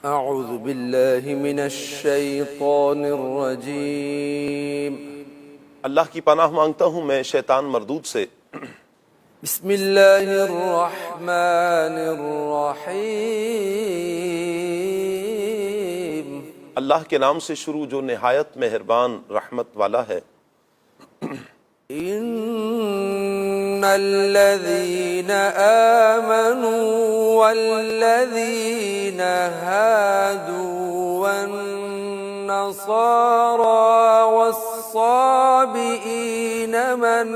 اعوذ باللہ من الشیطان الرجیم۔ اللہ کی پناہ مانگتا ہوں میں شیطان مردود سے۔ بسم اللہ الرحمن الرحیم۔ اللہ کے نام سے شروع جو نہایت مہربان رحمت والا ہے۔ ان الذین آمنوا والذین هادوا والنصارى والصابئین من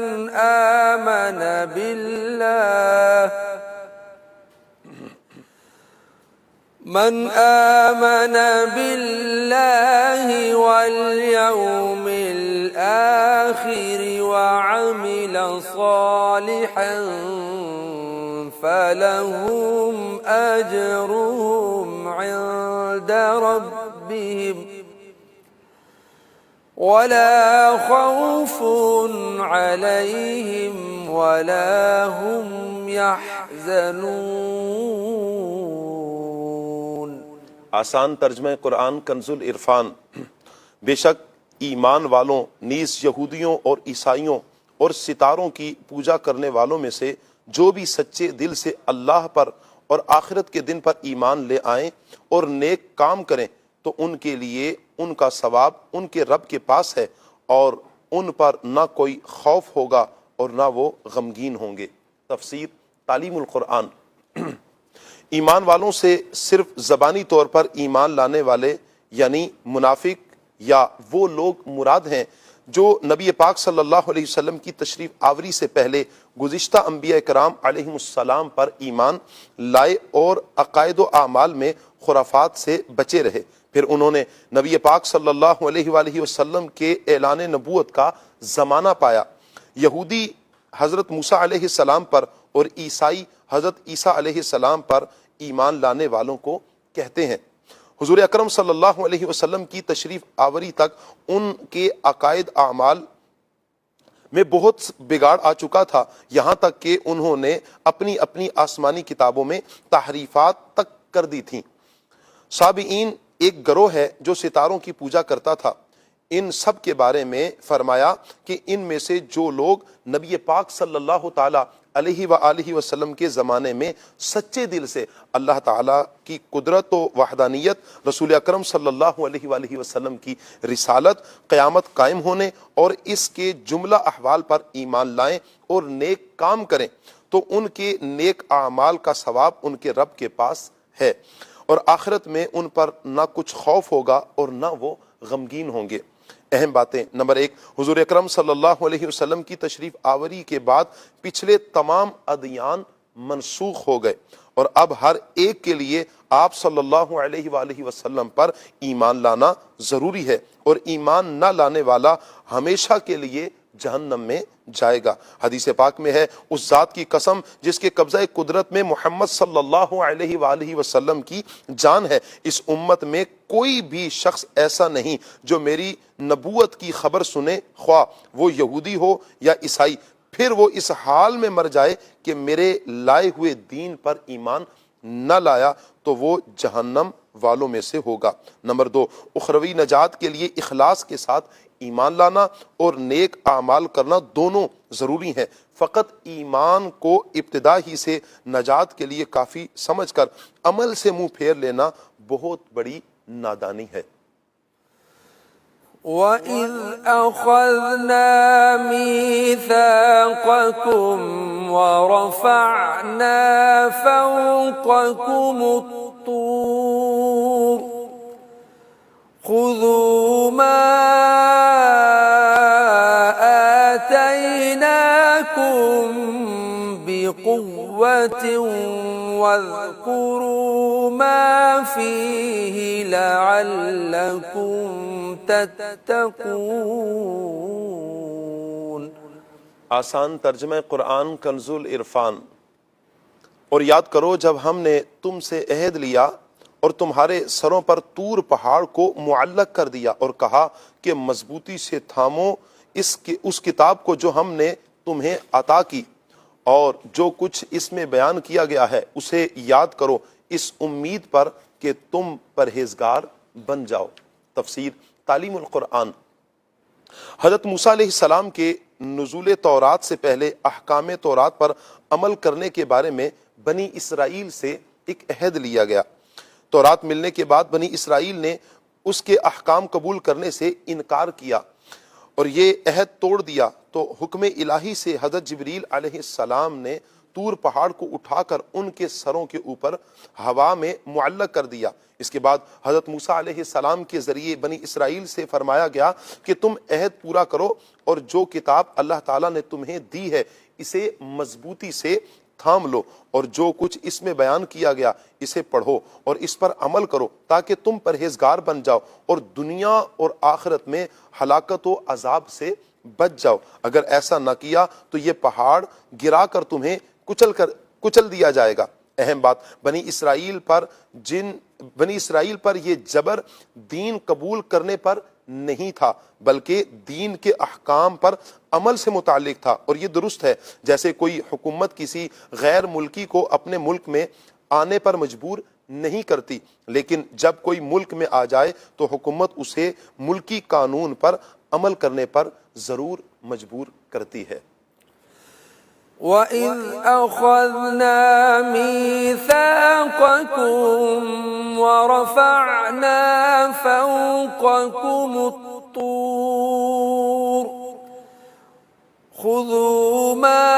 آمن بالله واليوم الآخر وعمل صالحا فلهم أجرهم عند ربهم ولا خوف عليهم ولا هم يحزنون۔ آسان ترجمہ قرآن کنز العرفان۔ بے شک ایمان والوں نیز یہودیوں اور عیسائیوں اور ستاروں کی پوجا کرنے والوں میں سے جو بھی سچے دل سے اللہ پر اور آخرت کے دن پر ایمان لے آئیں اور نیک کام کریں تو ان کے لیے ان کا ثواب ان کے رب کے پاس ہے اور ان پر نہ کوئی خوف ہوگا اور نہ وہ غمگین ہوں گے۔ تفسیر تعلیم القرآن۔ ایمان والوں سے صرف زبانی طور پر ایمان لانے والے یعنی منافق یا وہ لوگ مراد ہیں جو نبی پاک صلی اللہ علیہ وسلم کی تشریف آوری سے پہلے گزشتہ انبیاء کرام علیہم السلام پر ایمان لائے اور عقائد و اعمال میں خرافات سے بچے رہے، پھر انہوں نے نبی پاک صلی اللہ علیہ وآلہ وسلم کے اعلان نبوت کا زمانہ پایا۔ یہودی حضرت موسیٰ علیہ السلام پر اور عیسائی حضرت عیسیٰ علیہ السلام پر ایمان لانے والوں کو کہتے ہیں۔ حضور اکرم صلی اللہ علیہ وسلم کی تشریف آوری تک ان کے عقائد اعمال میں بہت بگاڑ آ چکا تھا، یہاں تک کہ انہوں نے اپنی اپنی آسمانی کتابوں میں تحریفات تک کر دی تھیں۔ صابئین ایک گروہ ہے جو ستاروں کی پوجا کرتا تھا۔ ان سب کے بارے میں فرمایا کہ ان میں سے جو لوگ نبی پاک صلی اللہ تعالی علیہ وآلہ وسلم کے زمانے میں سچے دل سے اللہ تعالیٰ کی قدرت و وحدانیت، رسول اکرم صلی اللہ علیہ وآلہ وسلم کی رسالت، قیامت قائم ہونے اور اس کے جملہ احوال پر ایمان لائیں اور نیک کام کریں تو ان کے نیک اعمال کا ثواب ان کے رب کے پاس ہے اور آخرت میں ان پر نہ کچھ خوف ہوگا اور نہ وہ غمگین ہوں گے۔ اہم باتیں۔ نمبر 1، حضور اکرم صلی اللہ علیہ وسلم کی تشریف آوری کے بعد پچھلے تمام ادیان منسوخ ہو گئے اور اب ہر ایک کے لیے آپ صلی اللہ علیہ وآلہ وسلم پر ایمان لانا ضروری ہے اور ایمان نہ لانے والا ہمیشہ کے لیے جہنم میں جائے گا۔ حدیث پاک میں ہے، اس ذات کی قسم جس کے قبضہ قدرت میں محمد صلی اللہ علیہ وآلہ وسلم کی جان ہے، اس امت میں کوئی بھی شخص ایسا نہیں جو میری نبوت کی خبر سنے، خواہ وہ یہودی ہو یا عیسائی، پھر وہ اس حال میں مر جائے کہ میرے لائے ہوئے دین پر ایمان نہ لایا تو وہ جہنم والوں میں سے ہوگا۔ نمبر 2، اخروی نجات کے لیے اخلاص کے ساتھ ایمان لانا اور نیک اعمال کرنا دونوں ضروری ہیں۔ فقط ایمان کو ابتدا ہی سے نجات کے لیے کافی سمجھ کر عمل سے منہ پھیر لینا بہت بڑی نادانی ہے۔ وَإِذْ أَخَذْنَا مِيثَاقَكُمْ وَرَفَعْنَا فَوْقَكُمُ الطُّورَ خُذُوا مَا آتَيْنَاكُمْ بِقُوَّةٍ وَاذْكُرُوا مَا فِيهِ لَعَلَّكُمْ تتقون۔ آسان ترجمہ قرآن کنز العرفان۔ اور یاد کرو جب ہم نے تم سے عہد لیا اور تمہارے سروں پر طور پہاڑ کو معلق کر دیا اور کہا کہ مضبوطی سے تھامو اس کتاب کو جو ہم نے تمہیں عطا کی، اور جو کچھ اس میں بیان کیا گیا ہے اسے یاد کرو، اس امید پر کہ تم پرہیزگار بن جاؤ۔ تفسیر تعلیم القرآن۔ حضرت موسیٰ علیہ السلام کے نزول تورات سے پہلے احکام تورات پر عمل کرنے کے بارے میں بنی اسرائیل سے ایک عہد لیا گیا۔ تورات ملنے کے بعد بنی اسرائیل نے اس کے احکام قبول کرنے سے انکار کیا اور یہ عہد توڑ دیا، تو حکم الہی سے حضرت جبریل علیہ السلام نے طور پہاڑ کو اٹھا کر ان کے سروں کے اوپر ہوا میں معلق کر دیا۔ اس کے بعد حضرت موسیٰ علیہ السلام کے ذریعے بنی اسرائیل سے فرمایا گیا کہ تم عہد پورا کرو اور جو کتاب اللہ تعالیٰ نے تمہیں دی ہے اسے مضبوطی سے تھام لو، اور جو کچھ اس میں بیان کیا گیا اسے پڑھو اور اس پر عمل کرو تاکہ تم پرہیزگار بن جاؤ اور دنیا اور آخرت میں ہلاکت و عذاب سے بچ جاؤ۔ اگر ایسا نہ کیا تو یہ پہاڑ گرا کر تمہیں کچل دیا جائے گا۔ اہم بات، بنی اسرائیل پر یہ جبر دین قبول کرنے پر نہیں تھا بلکہ دین کے احکام پر عمل سے متعلق تھا، اور یہ درست ہے جیسے کوئی حکومت کسی غیر ملکی کو اپنے ملک میں آنے پر مجبور نہیں کرتی، لیکن جب کوئی ملک میں آ جائے تو حکومت اسے ملکی قانون پر عمل کرنے پر ضرور مجبور کرتی ہے۔ وَإِذْ أَخَذْنَا مِيثَاقَكُمْ وَرَفَعْنَا فَوْقَكُمُ الطُّورَ خُذُوا مَا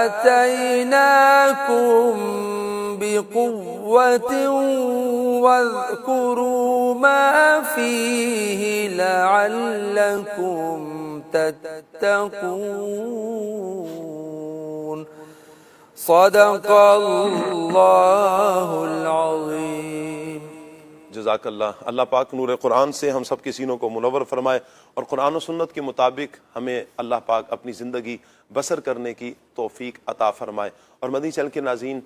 آتَيْنَاكُمْ بِقُوَّةٍ وَاذْكُرُوا مَا فِيهِ لَعَلَّكُمْ تتقون۔ صدق اللہ العظیم۔ جزاک اللہ۔ اللہ پاک نور قرآن سے ہم سب کے سینوں کو منور فرمائے اور قرآن و سنت کے مطابق ہمیں اللہ پاک اپنی زندگی بسر کرنے کی توفیق عطا فرمائے۔ اور مدنی چینل کے ناظرین،